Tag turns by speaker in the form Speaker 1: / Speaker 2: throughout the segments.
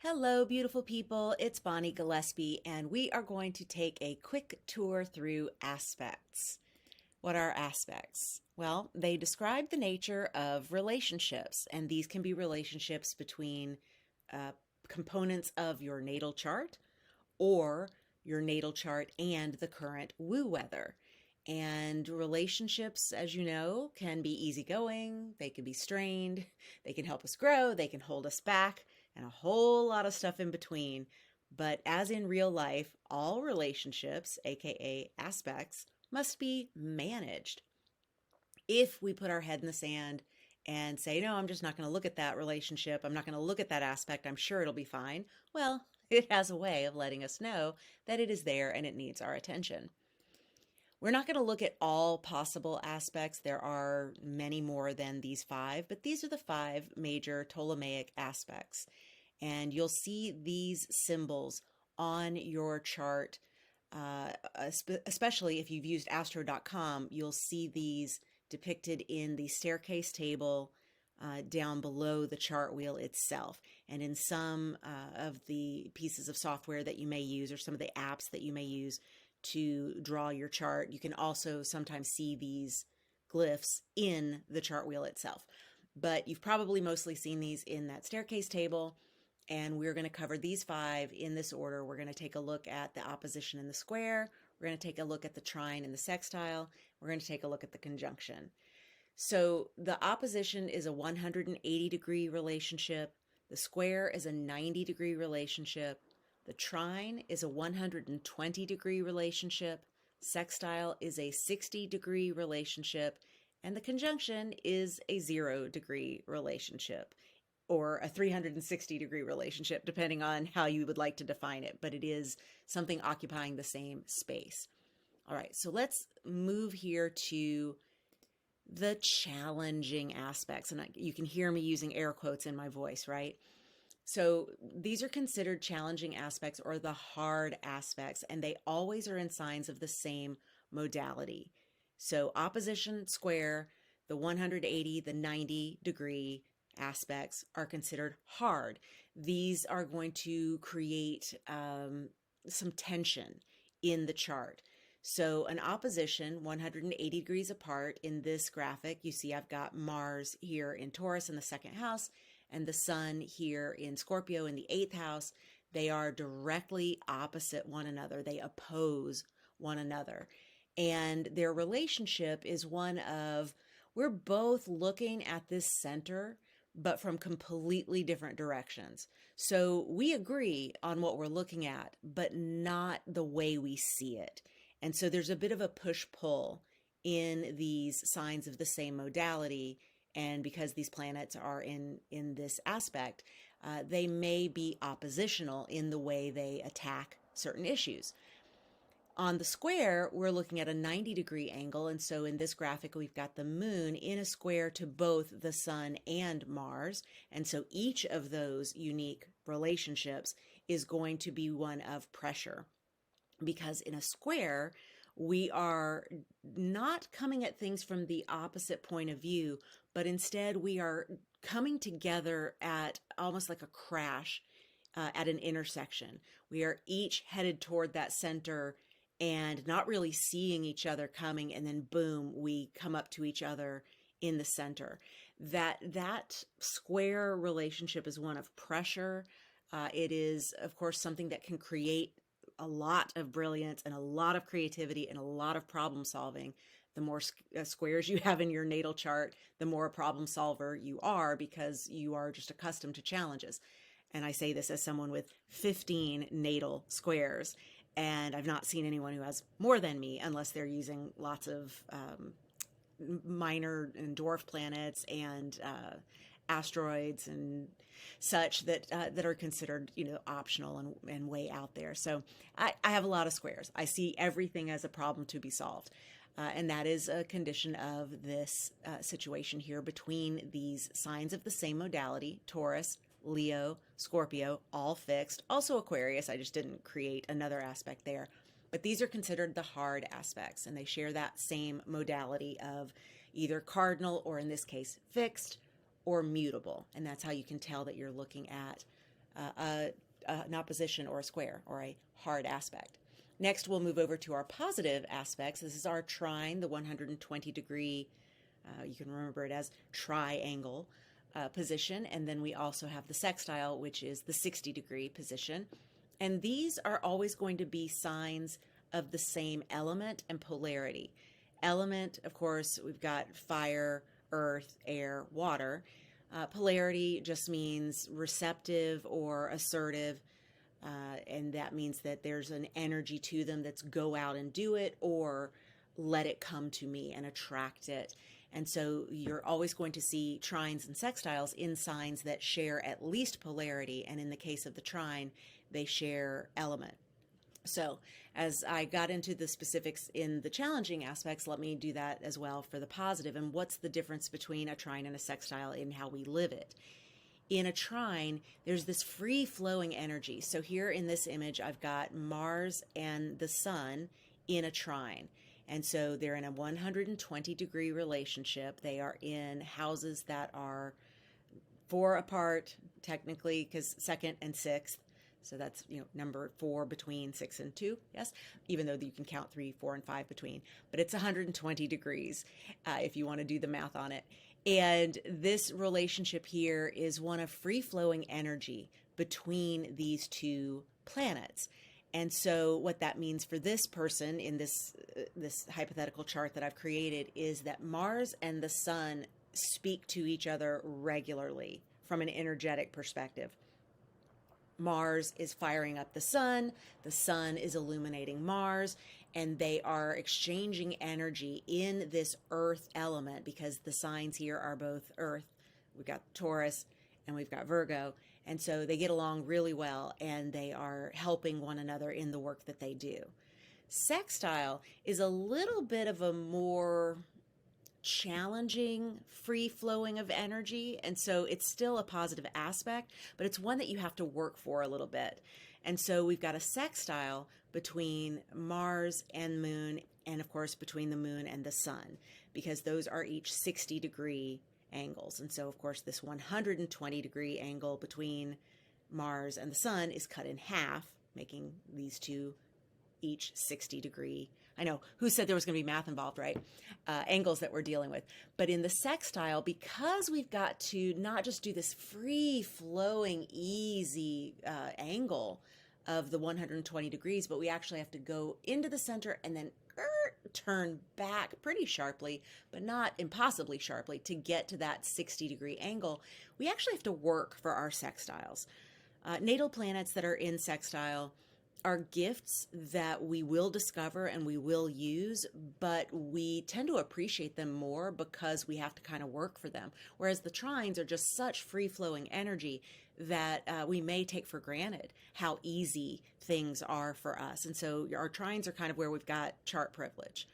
Speaker 1: Hello, beautiful people. It's Bonnie Gillespie, and we are going to take a quick tour through aspects. What are aspects? Well, they describe the nature of relationships, and these can be relationships between uh, components of your natal chart or your natal chart and the current woo weather. And relationships, as you know, can be easygoing, they can be strained, they can help us grow, they can hold us back, and a whole lot of stuff in between. But as in real life, all relationships, aka aspects, must be managed. If we put our head in the sand and say, no, I'm just not going to look at that relationship, I'm not going to look at that aspect, I'm sure it'll be fine, well, it has a way of letting us know that it is there and it needs our attention. We're not going to look at all possible aspects. There are many more than these five, but these are the five major Ptolemaic aspects. And you'll see these symbols on your chart, especially if you've used astro.com, you'll see these depicted in the staircase table down below the chart wheel itself. And in some of the pieces of software that you may use or some of the apps that you may use to draw your chart, you can also sometimes see these glyphs in the chart wheel itself. But you've probably mostly seen these in that staircase table, and we're going to cover these five in this order. We're going to take a look at the opposition and the square. We're going to take a look at the trine and the sextile. We're going to take a look at the conjunction. So the opposition is a 180-degree relationship. The square is a 90-degree relationship. The trine is a 120-degree relationship. Sextile is a 60-degree relationship. And the conjunction is a 0-degree relationship, or a 360-degree relationship, depending on how you would like to define it. But it is something occupying the same space. All right, so let's move here to the challenging aspects. And you can hear me using air quotes in my voice, right? So these are considered challenging aspects or the hard aspects, and they always are in signs of the same modality. So opposition, square, the 180, the 90-degree aspects are considered hard. These are going to create some tension in the chart. So an opposition, 180 degrees apart in this graphic, you see I've got Mars here in Taurus in the second house, and the sun here in Scorpio in the 8th house. They are directly opposite one another. They oppose one another. And their relationship is one of, we're both looking at this center, but from completely different directions. So we agree on what we're looking at, but not the way we see it. And so there's a bit of a push-pull in these signs of the same modality. And because these planets are in this aspect, they may be oppositional in the way they attack certain issues. On the square, we're looking at a 90-degree angle. And so in this graphic, we've got the moon in a square to both the sun and Mars. And so each of those unique relationships is going to be one of pressure. Because in a square, we are not coming at things from the opposite point of view, but instead we are coming together at almost like a crash at an intersection. We are each headed toward that center and not really seeing each other coming, and then boom, we come up to each other in the center. That square relationship is one of pressure. It is, of course, something that can create a lot of brilliance and a lot of creativity and a lot of problem solving. The more squares you have in your natal chart, the more a problem solver you are, because you are just accustomed to challenges. And I say this as someone with 15 natal squares, and I've not seen anyone who has more than me unless they're using lots of minor and dwarf planets and asteroids and such that are considered, optional and way out there. So I have a lot of squares. I see everything as a problem to be solved. And that is a condition of this situation here between these signs of the same modality: Taurus, Leo, Scorpio, all fixed. Also Aquarius, I just didn't create another aspect there. But these are considered the hard aspects, and they share that same modality of either cardinal, or in this case, fixed, or mutable. And that's how you can tell that you're looking at an opposition or a square or a hard aspect. Next, we'll move over to our positive aspects. This is our trine, the 120 degree, you can remember it as triangle position. And then we also have the sextile, which is the 60 degree position. And these are always going to be signs of the same element and polarity. Element, of course, we've got fire, earth, air, water. Polarity just means receptive or assertive, and that means that there's an energy to them that's go out and do it or let it come to me and attract it. And so you're always going to see trines and sextiles in signs that share at least polarity, and in the case of the trine, they share element. So as I got into the specifics in the challenging aspects, let me do that as well for the positive. And what's the difference between a trine and a sextile in how we live it? In a trine, there's this free-flowing energy. So here in this image, I've got Mars and the Sun in a trine. And so they're in a 120 degree relationship. They are in houses that are 4 apart, technically, because 2nd and 6th. So that's, number 4 between 6 and 2, yes, even though you can count 3, 4, and 5 between. But it's 120 degrees if you want to do the math on it. And this relationship here is one of free-flowing energy between these two planets. And so what that means for this person in this hypothetical chart that I've created is that Mars and the Sun speak to each other regularly from an energetic perspective. Mars is firing up the Sun is illuminating Mars, and they are exchanging energy in this earth element because the signs here are both earth. We've got Taurus and we've got Virgo, and so they get along really well, and they are helping one another in the work that they do. Sextile is a little bit of a more challenging free flowing of energy, and so it's still a positive aspect, but it's one that you have to work for a little bit. And so we've got a sextile between Mars and Moon, and of course between the Moon and the Sun, because those are each 60 degree angles. And so of course this 120 degree angle between Mars and the Sun is cut in half, making these two each 60 degree. I know, who said there was going to be math involved, right? Angles that we're dealing with. But in the sextile, because we've got to not just do this free-flowing, easy angle of the 120 degrees, but we actually have to go into the center and then turn back pretty sharply, but not impossibly sharply, to get to that 60-degree angle. We actually have to work for our sextiles. Natal planets that are in sextile are gifts that we will discover and we will use, but we tend to appreciate them more because we have to kind of work for them. Whereas the trines are just such free-flowing energy that we may take for granted how easy things are for us. And so our trines are kind of where we've got chart privilege.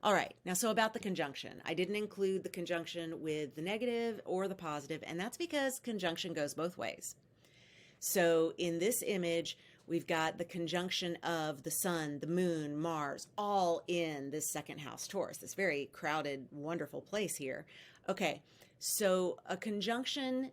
Speaker 1: All right, now so about the conjunction. I didn't include the conjunction with the negative or the positive, and that's because conjunction goes both ways. So in this image, we've got the conjunction of the Sun, the Moon, Mars, all in this second house Taurus, this very crowded, wonderful place here. Okay, so a conjunction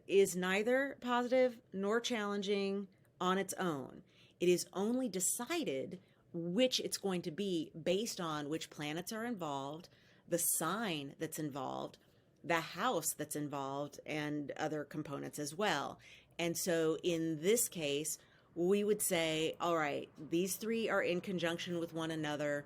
Speaker 1: is neither positive nor challenging on its own. It is only decided which it's going to be based on which planets are involved, the sign that's involved, the house that's involved, and other components as well. And so in this case, we would say, all right, these three are in conjunction with one another.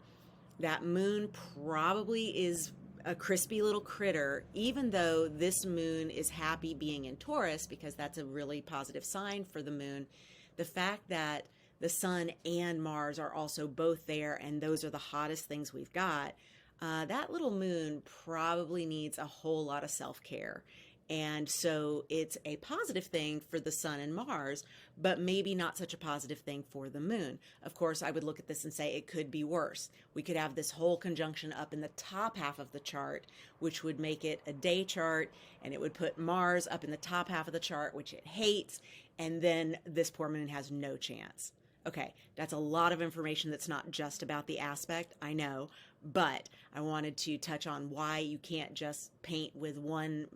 Speaker 1: That moon probably is a crispy little critter, even though this moon is happy being in Taurus, because that's a really positive sign for the moon. The fact that the Sun and Mars are also both there, and those are the hottest things we've got, that little moon probably needs a whole lot of self-care. And so it's a positive thing for the Sun and Mars, but maybe not such a positive thing for the moon. Of course, I would look at this and say it could be worse. We could have this whole conjunction up in the top half of the chart, which would make it a day chart, and it would put Mars up in the top half of the chart, which it hates, and then this poor moon has no chance. Okay, that's a lot of information that's not just about the aspect, I know, But I wanted to touch on why you can't just paint with one,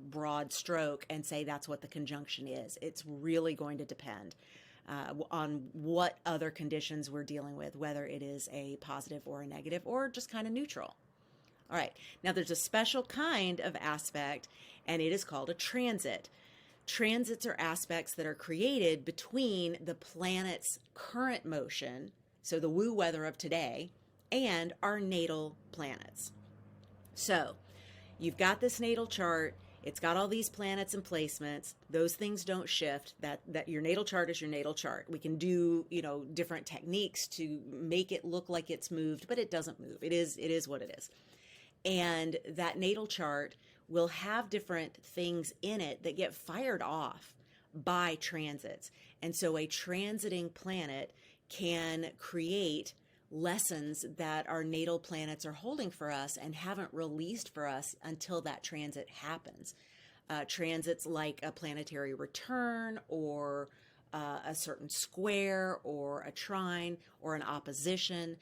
Speaker 1: broad stroke and say that's what the conjunction is. It's really going to depend on what other conditions we're dealing with, whether it is a positive or a negative or just kind of neutral. All right, now there's a special kind of aspect, and it is called a transit. Transits are aspects that are created between the planet's current motion, so the woo weather of today, and our natal planets. So you've got this natal chart. It's got all these planets and placements. Those things don't shift. That your natal chart is your natal chart. We can do, different techniques to make it look like it's moved, but it doesn't move. It is what it is. And that natal chart will have different things in it that get fired off by transits. And so a transiting planet can create lessons that our natal planets are holding for us and haven't released for us until that transit happens. Transits like a planetary return or a certain square or a trine or an opposition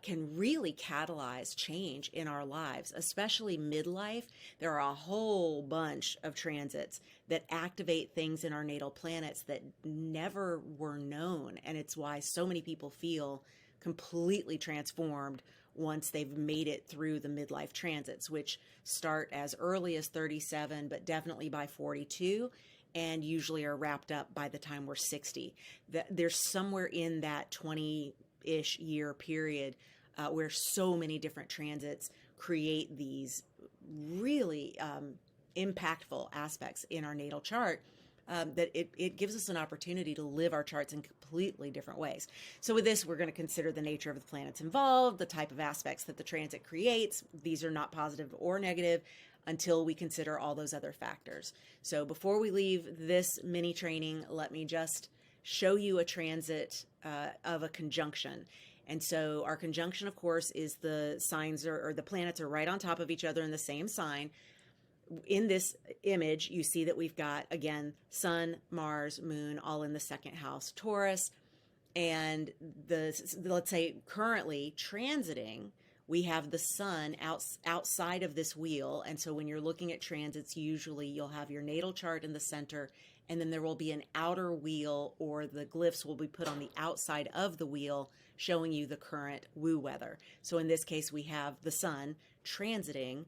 Speaker 1: can really catalyze change in our lives, especially midlife. There are a whole bunch of transits that activate things in our natal planets that never were known. And it's why so many people feel completely transformed once they've made it through the midlife transits, which start as early as 37, but definitely by 42, and usually are wrapped up by the time we're 60. There's somewhere in that 20-ish year period where so many different transits create these really impactful aspects in our natal chart. That it gives us an opportunity to live our charts in completely different ways. So with this, we're going to consider the nature of the planets involved, the type of aspects that the transit creates. These are not positive or negative until we consider all those other factors. So before we leave this mini training, let me just show you a transit of a conjunction. And so our conjunction, of course, is the signs or the planets are right on top of each other in the same sign. In this image, you see that we've got, again, Sun, Mars, Moon, all in the second house, Taurus. And let's say currently transiting, we have the Sun outside of this wheel. And so when you're looking at transits, usually you'll have your natal chart in the center, and then there will be an outer wheel, or the glyphs will be put on the outside of the wheel, showing you the current woo weather. So in this case, we have the Sun transiting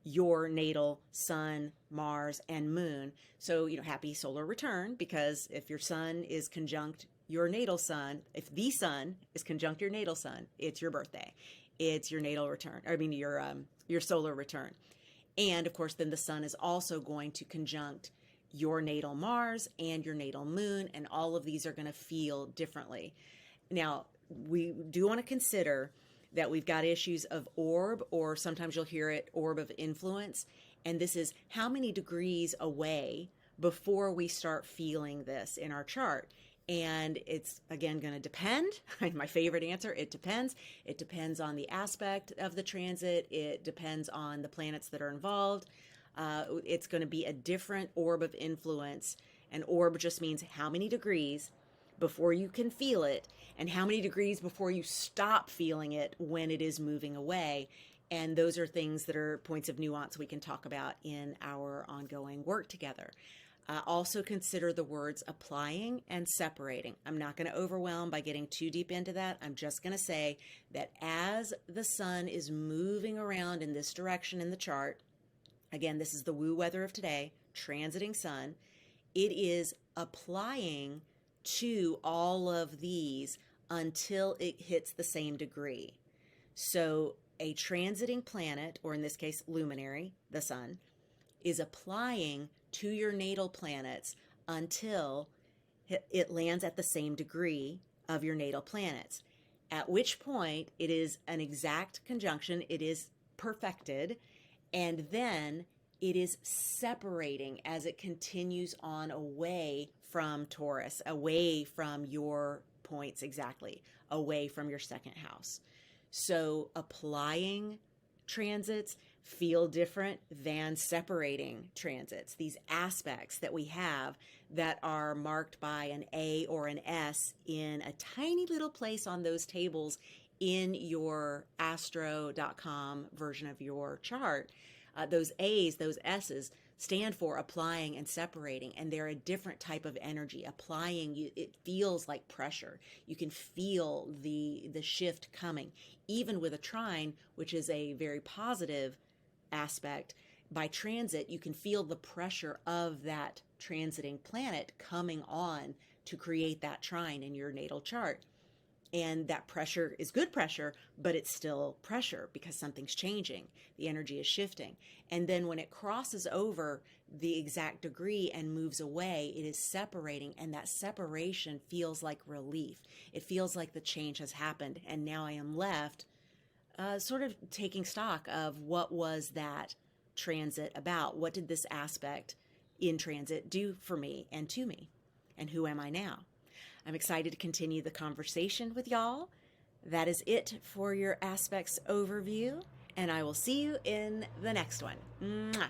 Speaker 1: your natal Sun, Mars, and Moon. So, happy solar return, because if your Sun is conjunct your natal Sun, if the Sun is conjunct your natal Sun, it's your birthday. It's your natal return, your solar return. And of course, then the Sun is also going to conjunct your natal Mars and your natal Moon, and all of these are going to feel differently. Now, we do want to consider that we've got issues of orb, or sometimes you'll hear it orb of influence. And this is how many degrees away before we start feeling this in our chart. And it's, again, going to depend. My favorite answer, it depends. It depends on the aspect of the transit. It depends on the planets that are involved. It's going to be a different orb of influence. And orb just means how many degrees before you can feel it, and how many degrees before you stop feeling it when it is moving away. And those are things that are points of nuance we can talk about in our ongoing work together. Also consider the words applying and separating. I'm not going to overwhelm by getting too deep into that. I'm just going to say that as the Sun is moving around in this direction in the chart, again, this is the woo weather of today, transiting Sun, it is applying to all of these until it hits the same degree. So a transiting planet, or in this case luminary, the Sun, is applying to your natal planets until it lands at the same degree of your natal planets, at which point it is an exact conjunction, it is perfected, and then it is separating as it continues on away from Taurus, away from your points exactly, away from your second house. So applying transits feel different than separating transits. These aspects that we have that are marked by an A or an S in a tiny little place on those tables in your astro.com version of your chart, those A's, those S's stand for applying and separating, and they're a different type of energy. Applying, it feels like pressure. You can feel the shift coming. Even with a trine, which is a very positive aspect, by transit, you can feel the pressure of that transiting planet coming on to create that trine in your natal chart. And that pressure is good pressure, but it's still pressure because something's changing. The energy is shifting. And then when it crosses over the exact degree and moves away, it is separating. And that separation feels like relief. It feels like the change has happened. And now I am left sort of taking stock of what was that transit about. What did this aspect in transit do for me and to me? And who am I now? I'm excited to continue the conversation with y'all. That is it for your aspects overview, and I will see you in the next one. Mwah.